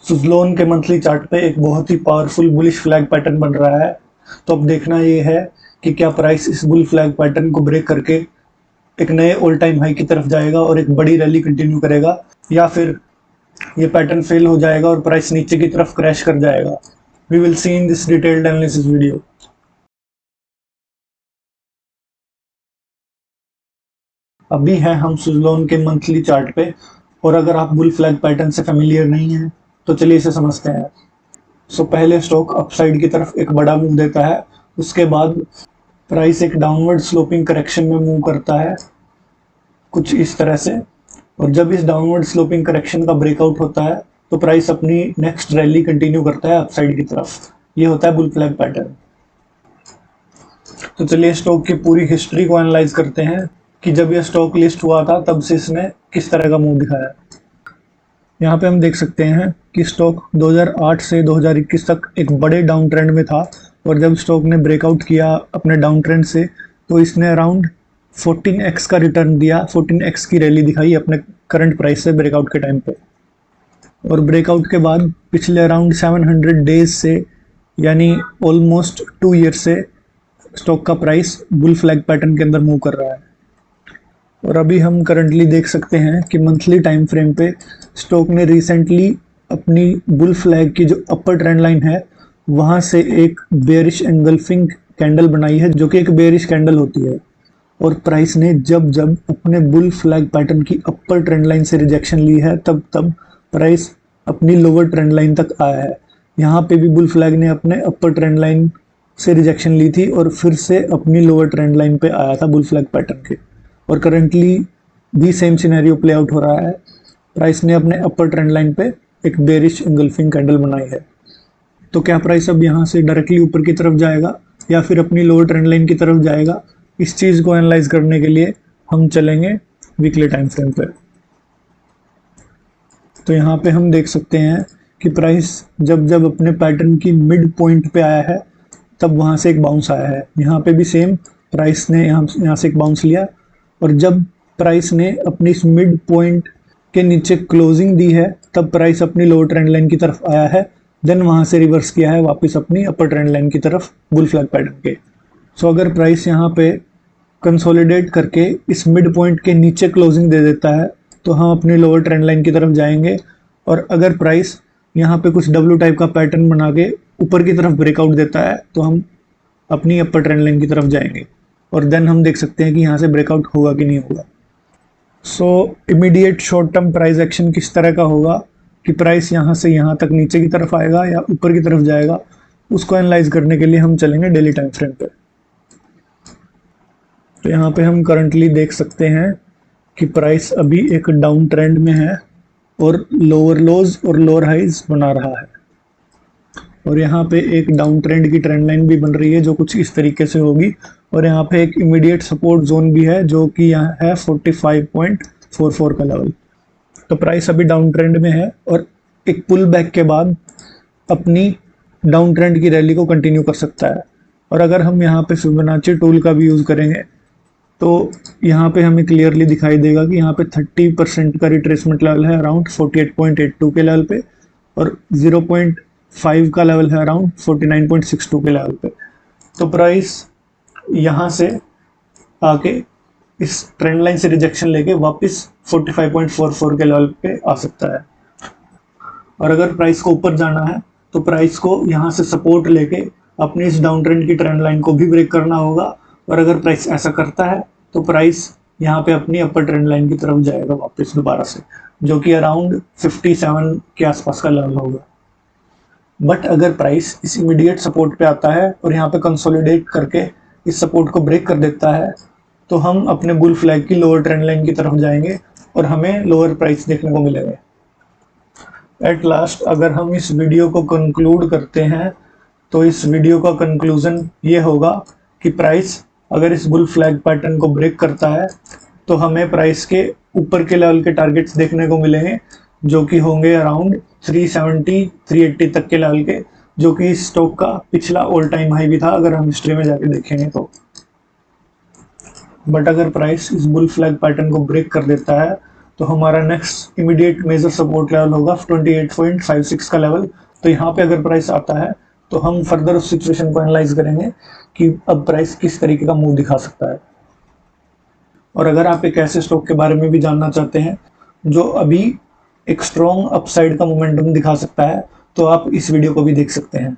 सुज़लोन के monthly chart पे एक बहुत ही पावरफुल बुलिश फ्लैग पैटर्न बन रहा है। तो अब देखना ये है कि क्या प्राइस इस बुल फ्लैग पैटर्न को ब्रेक करके एक नए ऑल टाइम हाई की तरफ जाएगा और एक बड़ी रैली कंटिन्यू करेगा, या फिर ये पैटर्न फेल हो जाएगा और प्राइस नीचे की तरफ क्रैश कर जाएगा। We will see in this detailed analysis video. अभी है हम सुज़लोन के मंथली चार्ट पे, और अगर आप बुल फ्लैग पैटर्न से फेमिलियर नहीं है तो चलिए इसे समझते हैं। पहले स्टॉक अपसाइड की तरफ एक बड़ा मूव देता है, उसके बाद प्राइस एक डाउनवर्ड स्लोपिंग करेक्शन में मूव करता है कुछ इस तरह से, और जब इस डाउनवर्ड स्लोपिंग करेक्शन का ब्रेकआउट होता है तो प्राइस अपनी नेक्स्ट रैली कंटिन्यू करता है अपसाइड की तरफ। ये होता है बुल फ्लैग पैटर्न। तो चलिए स्टॉक की पूरी हिस्ट्री को एनालाइज करते हैं कि जब यह स्टॉक लिस्ट हुआ था तब से इसने किस तरह का मूव दिखाया। यहाँ पे हम देख सकते हैं कि स्टॉक 2008 से 2021 तक एक बड़े डाउन ट्रेंड में था, और जब स्टॉक ने ब्रेकआउट किया अपने डाउन ट्रेंड से तो इसने अराउंड 14x का रिटर्न दिया, 14x की रैली दिखाई अपने करंट प्राइस से ब्रेकआउट के टाइम पे। और ब्रेकआउट के बाद पिछले अराउंड 700 डेज से यानी ऑलमोस्ट 2 ईयर से स्टॉक का प्राइस बुल फ्लैग पैटर्न के अंदर मूव कर रहा है। और अभी हम करंटली देख सकते हैं कि मंथली टाइम फ्रेम पे स्टॉक ने रिसेंटली अपनी बुल फ्लैग की जो अपर ट्रेंड लाइन है वहाँ से एक बेयरिश एंगल्फिंग कैंडल बनाई है, जो कि एक बेयरिश कैंडल होती है। और प्राइस ने जब जब अपने बुल फ्लैग पैटर्न की अपर ट्रेंड लाइन से रिजेक्शन ली है तब तब प्राइस अपनी लोअर ट्रेंड लाइन तक आया है। यहाँ पे भी बुल फ्लैग ने अपने अपर ट्रेंड लाइन से रिजेक्शन ली थी और फिर से अपनी लोअर ट्रेंड लाइन पे आया था बुल फ्लैग पैटर्न के। और करंटली भी सेम सिनेरियो प्ले आउट हो रहा है। प्राइस ने अपने अपर ट्रेंड लाइन पे एक बेरिश एंगल्फिंग कैंडल बनाई है। तो क्या प्राइस अब यहाँ से डायरेक्टली ऊपर की तरफ जाएगा या फिर अपनी लोअर ट्रेंड लाइन की तरफ जाएगा, इस चीज़ को एनालाइज करने के लिए हम चलेंगे वीकली टाइम फ्रेम पे। तो यहाँ पे हम देख सकते हैं कि प्राइस जब जब अपने पैटर्न की मिड पॉइंट पे आया है तब वहाँ से एक बाउंस आया है। यहाँ पे भी सेम प्राइस ने यहाँ से एक बाउंस लिया, और जब प्राइस ने अपनी इस मिड पॉइंट के नीचे क्लोजिंग दी है तब प्राइस अपनी लोअर ट्रेंड लाइन की तरफ आया है, देन वहाँ से रिवर्स किया है वापस अपनी अपर ट्रेंड लाइन की तरफ बुल फ्लैग पैटर्न के। अगर प्राइस यहाँ पे कंसोलिडेट करके इस मिड पॉइंट के नीचे क्लोजिंग दे देता है तो हम अपनी लोअर ट्रेंड लाइन की तरफ जाएंगे, और अगर प्राइस यहाँ पे कुछ डब्ल्यू टाइप का पैटर्न बना के ऊपर की तरफ ब्रेकआउट देता है तो हम अपनी अपर ट्रेंड लाइन की तरफ जाएंगे, और देन हम देख सकते हैं कि यहाँ से ब्रेकआउट होगा कि नहीं होगा। Immediate short term price action किस तरह का होगा कि प्राइस यहाँ से यहाँ तक नीचे की तरफ आएगा या ऊपर की तरफ जाएगा, उसको एनालाइज करने के लिए हम चलेंगे डेली टाइम फ्रेम पे। तो यहाँ पे हम करंटली देख सकते हैं कि प्राइस अभी एक डाउन ट्रेंड में है और लोअर लोज और लोअर हाइज बना रहा है, और यहाँ पे एक डाउन ट्रेंड की ट्रेंड लाइन भी बन रही है जो कुछ इस तरीके से होगी, और यहाँ पे एक इमीडिएट सपोर्ट जोन भी है जो कि यहाँ है 45.44 का लेवल। तो प्राइस अभी डाउन ट्रेंड में है और एक पुल बैक के बाद अपनी डाउन ट्रेंड की रैली को कंटिन्यू कर सकता है। और अगर हम यहाँ पे फिबोनाची टूल का भी यूज़ करेंगे तो यहाँ पे हमें क्लियरली दिखाई देगा कि यहाँ पे 30% का रिट्रेसमेंट लेवल है अराउंड 48.82 के लेवल पे, और 0.5 का लेवल है अराउंड 49.62 के लेवल पे। तो प्राइस यहाँ से आके इस ट्रेंड लाइन से रिजेक्शन लेके वापस 45.44 के लेवल पे आ सकता है। और अगर प्राइस को ऊपर जाना है तो प्राइस को यहाँ से सपोर्ट लेके अपनी इस डाउन ट्रेंड की ट्रेंड लाइन को भी ब्रेक करना होगा, और अगर प्राइस ऐसा करता है तो प्राइस यहाँ पे अपनी अपर ट्रेंड लाइन की तरफ जाएगा वापस दोबारा से, जो कि अराउंड 57 के आसपास का लेवल होगा। बट अगर प्राइस इस इमीडिएट सपोर्ट पे आता है और यहाँ पे कंसोलिडेट करके इस सपोर्ट को ब्रेक कर देता है तो हम अपने बुल फ्लैग की लोअर ट्रेंड लाइन की तरफ जाएंगे और हमें लोअर प्राइस देखने को मिलेंगे। एट लास्ट अगर हम इस वीडियो को कंक्लूड करते हैं तो इस वीडियो का कंक्लूजन ये होगा कि प्राइस अगर इस बुल फ्लैग पैटर्न को ब्रेक करता है तो हमें प्राइस के ऊपर के लेवल के टारगेट्स देखने को मिलेंगे, जो कि होंगे अराउंड 370-380 तक के लेवल के, जो कि इस स्टॉक का पिछला ऑल टाइम हाई भी था अगर हम हिस्ट्री में जाके देखेंगे तो। बट अगर प्राइस इस बुल फ्लैग पैटर्न को ब्रेक कर देता है तो हमारा next immediate major support level होगा 28.56 का लेवल। तो यहाँ पे अगर प्राइस आता है तो हम फर्दर उस सिचुएशन को एनालाइज करेंगे कि अब प्राइस किस तरीके का मूव दिखा सकता है। और अगर आप एक ऐसे स्टॉक के बारे में भी जानना चाहते हैं जो अभी एक स्ट्रॉन्ग अपसाइड का मोमेंटम दिखा सकता है तो आप इस वीडियो को भी देख सकते हैं।